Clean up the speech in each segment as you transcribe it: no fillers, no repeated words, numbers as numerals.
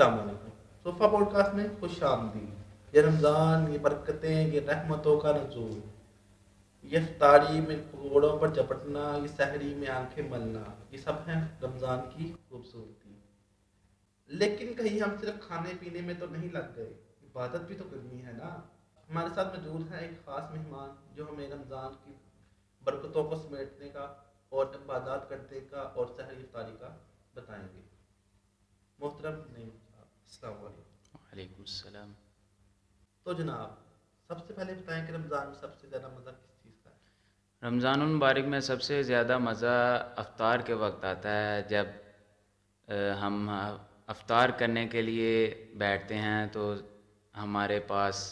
السلام علیکم. صوفہ pod cost میں خوش آمدید. یہ رمضان، یہ برکتیں، یہ رحمتوں کا نزول، یہ افطاری میں پکوڑوں پر چپٹنا، یہ سحری میں آنکھیں ملنا، یہ سب ہیں رمضان کی خوبصورتی. لیکن کہیں ہم صرف کھانے پینے میں تو نہیں لگ گئے، عبادت بھی تو کرنی ہے نا. ہمارے ساتھ موجود ہے ایک خاص مہمان جو ہمیں رمضان کی برکتوں کو سمیٹنے کا اور عبادات کرنے کا اور سحری افطاری کا بتائیں گے. محترم نعیم صاحب، السلام علیکم. وعلیکم السلام. تو جناب، سب سے پہلے بتائیں کہ رمضان میں سب سے زیادہ مزہ کس چیز کا ہے؟ رمضان المبارک میں سب سے زیادہ مزہ افطار کے وقت آتا ہے، جب ہم افطار کرنے کے لیے بیٹھتے ہیں تو ہمارے پاس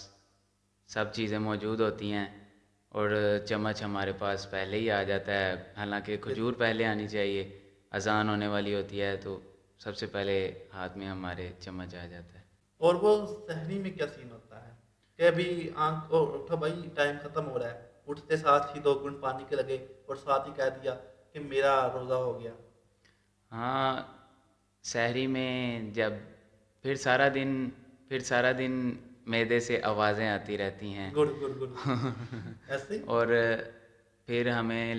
سب چیزیں موجود ہوتی ہیں اور چمچ ہمارے پاس پہلے ہی آ جاتا ہے. حالانکہ کھجور بالکل. پہلے آنی چاہیے، اذان ہونے والی ہوتی ہے تو سب سے پہلے ہاتھ میں ہمارے چمچ آ جاتا ہے. اور وہ سحری میں کیا سین ہوتا ہے کہ ابھی آنکھ اٹھا بھائی، ٹائم ختم ہو رہا ہے، اٹھتے ساتھ ہی 2 گھنٹ پانی کے لگے اور ساتھ ہی کہہ دیا کہ میرا روزہ ہو گیا. ہاں، سحری میں جب پھر سارا دن معدے سے آوازیں آتی رہتی ہیں گڑ گڑ گڑ گڑ ایسے ہی. اور پھر ہمیں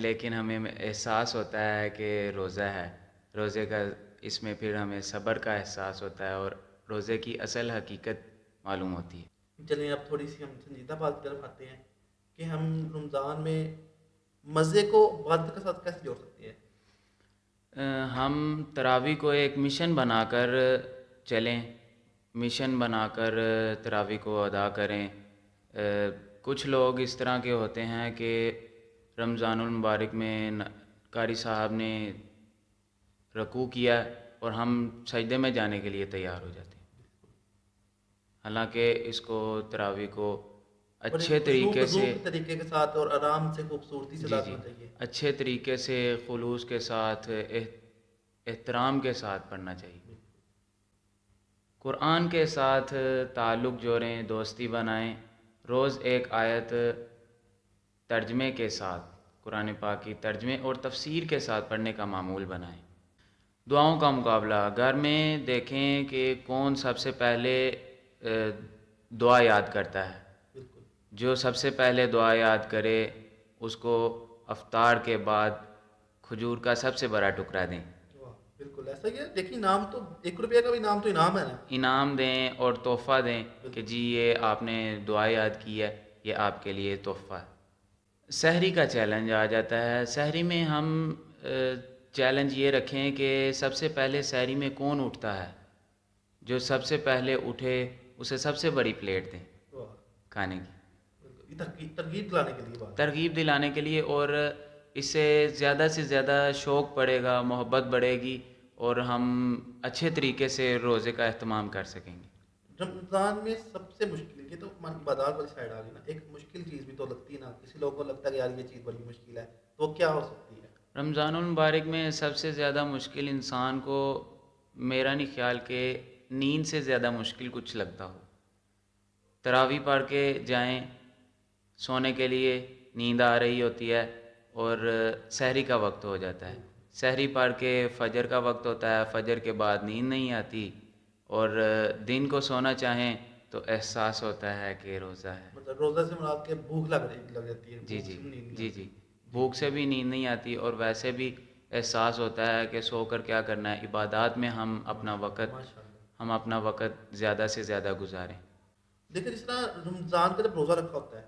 احساس ہوتا ہے کہ روزہ ہے. روزے کا اس میں پھر ہمیں صبر کا احساس ہوتا ہے اور روزے کی اصل حقیقت معلوم ہوتی ہے. چلیں اب تھوڑی سی ہم سنجیدہ بات کی طرف آتے ہیں کہ ہم رمضان میں مزے کو عبادت کے ساتھ کیسے جوڑ سکتے ہیں؟ ہم تراویح کو ایک مشن بنا کر چلیں، مشن بنا کر تراویح کو ادا کریں. کچھ لوگ اس طرح کے ہوتے ہیں کہ رمضان المبارک میں قاری صاحب نے رکوع کیا اور ہم سجدے میں جانے کے لیے تیار ہو جاتے ہیں، حالانکہ اس کو تراویح کو اور اچھے ایک طریقے خضوع سے کے طریقے کے ساتھ اور آرام سے خوبصورتی سے جی ادا جی کرنا چاہیے. اچھے طریقے سے خلوص کے ساتھ احترام کے ساتھ پڑھنا چاہیے. قرآن کے ساتھ تعلق جوڑیں، دوستی بنائیں. روز ایک آیت ترجمے کے ساتھ، قرآن پاک کی ترجمے اور تفسیر کے ساتھ پڑھنے کا معمول بنائیں. دعاؤں کا مقابلہ، گھر میں دیکھیں کہ کون سب سے پہلے دعا یاد کرتا ہے. بالکل. جو سب سے پہلے دعا یاد کرے اس کو افطار کے بعد کھجور کا سب سے بڑا ٹکڑا دیں. واہ، بالکل ایسا ہی ہے. دیکھیے انعام تو 1 روپیہ کا بھی انعام تو انعام ہے نا. انعام دیں اور تحفہ دیں کہ بالکل. جی یہ آپ نے دعا یاد کی ہے، یہ آپ کے لیے تحفہ ہے. سحری کا چیلنج آ جاتا ہے. سحری میں ہم چیلنج یہ رکھیں کہ سب سے پہلے سحری میں کون اٹھتا ہے، جو سب سے پہلے اٹھے اسے سب سے بڑی پلیٹ دیں واہ، کھانے کی، بالکل. یہ ترغیب دلانے کے لیے بات ہے. ترغیب دلانے کے لیے. اور اس سے زیادہ شوق بڑھے گا، محبت بڑھے گی اور ہم اچھے طریقے سے روزے کا اہتمام کر سکیں گے. رمضان میں سب سے مشکل، یہ تو عبادات والی سائڈ آ گئی نا، ایک مشکل چیز بھی تو لگتی ہے نا. کسی لوگوں کو لگتا ہے کہ یار یہ چیز بڑی مشکل ہے، تو وہ کیا ہو سکتی ہے؟ رمضان المبارک میں سب سے زیادہ مشکل انسان کو، میرا نہیں خیال کہ نیند سے زیادہ مشکل کچھ لگتا ہو. تراویح پڑھ کے جائیں، سونے کے لیے نیند آ رہی ہوتی ہے اور سحری کا وقت ہو جاتا ہے. سحری پڑھ کے فجر کا وقت ہوتا ہے، فجر کے بعد نیند نہیں آتی اور دن کو سونا چاہیں تو احساس ہوتا ہے کہ روزہ ہے. مطلب روزہ سے مراد کے بھوک لگ جاتی ہے، جی بھوک جی سے نیند نہیں جی آتی. جی جی بھوک سے بھی نیند نہیں آتی اور ویسے بھی احساس ہوتا ہے کہ سو کر کیا کرنا ہے. عبادات میں ہم ماشاء اللہ. اپنا وقت زیادہ سے زیادہ گزاریں. دیکھیں جس طرح رمضان کا جب روزہ رکھا ہوتا ہے،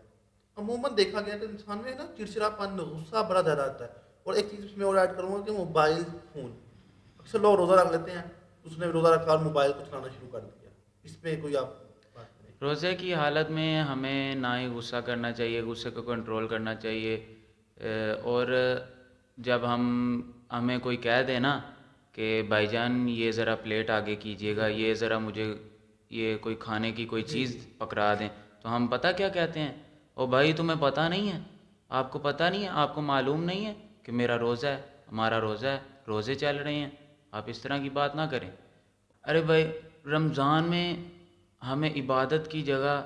عموماً دیکھا گیا کہ انسان میں نا چڑچڑا پن، غصہ بڑا زیادہ آتا ہے. اور ایک چیز اس میں اور ایڈ کروں گا کہ موبائل فون، اکثر لوگ روزہ رکھ لیتے ہیں، اس نے روزہ رکھا اور موبائل کو چلانا شروع کر دیا. اس پہ کوئی آپ بات کریں؟ روزے کی حالت میں ہمیں نہ ہی غصہ کرنا چاہیے، غصے کو کنٹرول کرنا چاہیے. اور جب ہمیں کوئی کہہ دے نا کہ بھائی جان یہ ذرا پلیٹ آگے کیجیے گا، بالکل. یہ ذرا مجھے یہ کوئی کھانے کی کوئی جی چیز جی. پکڑا دیں، تو ہم پتہ کیا کہتے ہیں؟ او بھائی تمہیں پتہ نہیں ہے، آپ کو پتہ نہیں ہے، آپ کو معلوم نہیں ہے کہ میرا روزہ ہے، ہمارا روزہ ہے، روزے چل رہے ہیں، آپ اس طرح کی بات نہ کریں. ارے بھائی، رمضان میں ہمیں عبادت کی جگہ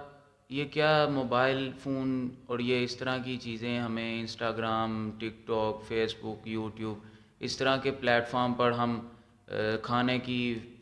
یہ کیا موبائل فون اور یہ اس طرح کی چیزیں، ہمیں انسٹاگرام، ٹک ٹاک، فیس بک، یوٹیوب اس طرح کے پلیٹ فارم پر ہم کھانے کی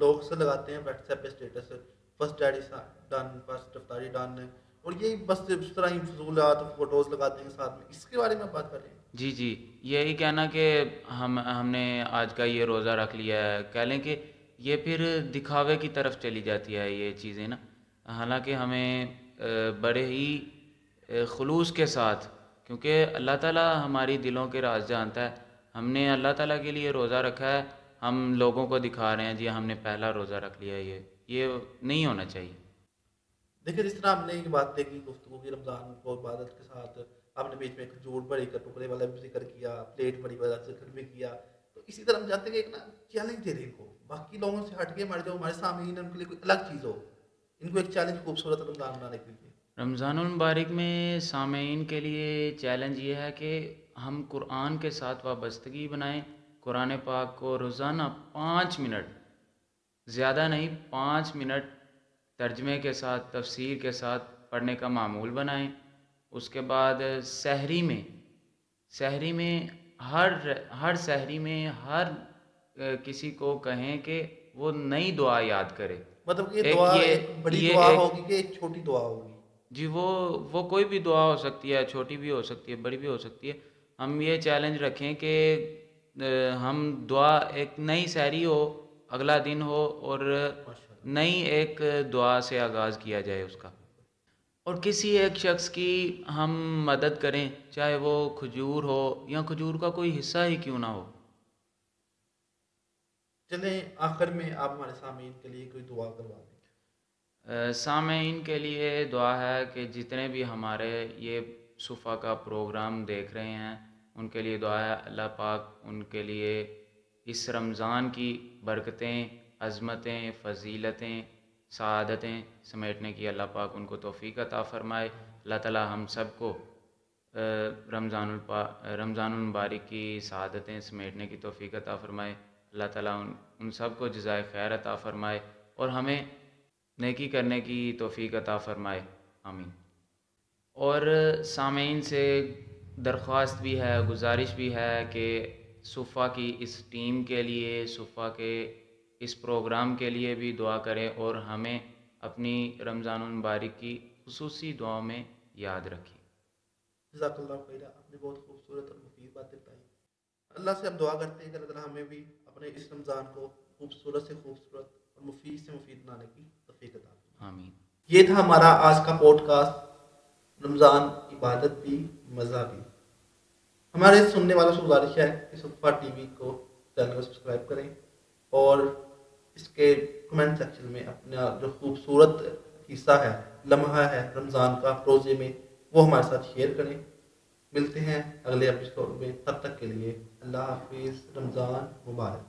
لوگ سے لگاتے ہیں واٹس ایپ پہ status first daddy done first افطاری ڈن، اور یہ بس اس طرح ہی فضولات فوٹوز لگاتے ہیں ساتھ میں. اس کے بارے میں بات کر رہے ہیں. جی جی، یہی کہنا کہ ہم نے آج کا یہ روزہ رکھ لیا ہے، کہہ لیں کہ یہ پھر دکھاوے کی طرف چلی جاتی ہے یہ چیزیں نا. حالانکہ ہمیں بڑے ہی خلوص کے ساتھ، کیونکہ اللہ تعالیٰ ہماری دلوں کے راز جانتا ہے. ہم نے اللہ تعالیٰ کے لیے روزہ رکھا ہے، ہم لوگوں کو دکھا رہے ہیں جی ہم نے پہلا روزہ رکھ لیا ہے. یہ نہیں ہونا چاہیے. دیکھیں جس طرح ہم نے یہ بات کی گفتگو کی رمضان کو عبادت کے ساتھ، آپ نے بیچ میں کھجور بڑی کا ٹکڑے والا بھی ذکر کیا، پلیٹ بڑی والا ذکر بھی کیا. تو اسی طرح ہم چاہتے ہیں کہ ایک نا چیلنج دے دیں ان کو، باقی لوگوں سے ہٹ کے ہمارے جو ہمارے سامعین ہیں ان کے لیے کوئی الگ چیز ہو، ان کو ایک چیلنج خوبصورت رمضان بنانے کے لیے. رمضان المبارک میں سامعین کے لیے چیلنج یہ ہے کہ ہم قرآن کے ساتھ وابستگی بنائیں. قرآن پاک کو روزانہ 5 منٹ، زیادہ نہیں 5 منٹ ترجمے کے ساتھ تفسیر کے ساتھ پڑھنے کا معمول بنائیں. اس کے بعد سحری میں ہر سحری میں ہر کسی کو کہیں کہ وہ نئی دعا یاد کرے. مطلب کہ یہ دعا ایک بڑی دعا ہوگی کہ ایک چھوٹی دعا ہوگی؟ جی وہ کوئی بھی دعا ہو سکتی ہے، چھوٹی بھی ہو سکتی ہے، بڑی بھی ہو سکتی ہے. ہم یہ چیلنج رکھیں کہ ہم دعا ایک نئی سحری ہو، اگلا دن ہو اور نئی ایک دعا سے آغاز کیا جائے اس کا، اور کسی ایک شخص کی ہم مدد کریں، چاہے وہ کھجور ہو یا کھجور کا کوئی حصہ ہی کیوں نہ ہو. چلیں آخر میں آپ ہمارے سامعین کے لیے کوئی دعا کروا دیں. سامعین کے لیے دعا ہے کہ جتنے بھی ہمارے یہ صفحہ کا پروگرام دیکھ رہے ہیں ان کے لیے دعا ہے اللہ پاک ان کے لیے اس رمضان کی برکتیں، عظمتیں، فضیلتیں، سعادتیں سمیٹنے کی اللہ پاک ان کو توفیق عطا فرمائے. اللہ تعالیٰ ہم سب کو رمضان المبارک کی سعادتیں سمیٹنے کی توفیق عطا فرمائے. اللہ تعالیٰ ان سب کو جزائے خیر عطا فرمائے اور ہمیں نیکی کرنے کی توفیق عطا فرمائے. آمین. اور سامعین سے درخواست بھی ہے، گزارش بھی ہے کہ صفحہ کی اس ٹیم کے لیے، صفحہ کے اس پروگرام کے لیے بھی دعا کریں اور ہمیں اپنی رمضان المبارک کی خصوصی دعاؤں میں یاد رکھیں. جزاک اللہ خیر، آپ نے بہت خوبصورت اور مفید باتیں بتائیں. اللہ سے ہم دعا کرتے ہیں کہ اللہ تعالیٰ ہمیں بھی اپنے اس رمضان کو خوبصورت سے خوبصورت اور مفید سے مفید بنانے کی توفیق عطا فرمائے. آمین. یہ تھا ہمارا آج کا پوڈ کاسٹ رمضان عبادت بھی مزہ بھی. ہمارے سننے والوں سے گزارش ہے کہ صفحہ ٹی وی کو چینل کو سبسکرائب کریں اور اس کے کمنٹ سیکشن میں اپنا جو خوبصورت حصہ ہے، لمحہ ہے رمضان کا روزے میں، وہ ہمارے ساتھ شیئر کریں. ملتے ہیں اگلے ایپیسوڈ میں، تب تک کے لیے اللہ حافظ. رمضان مبارک.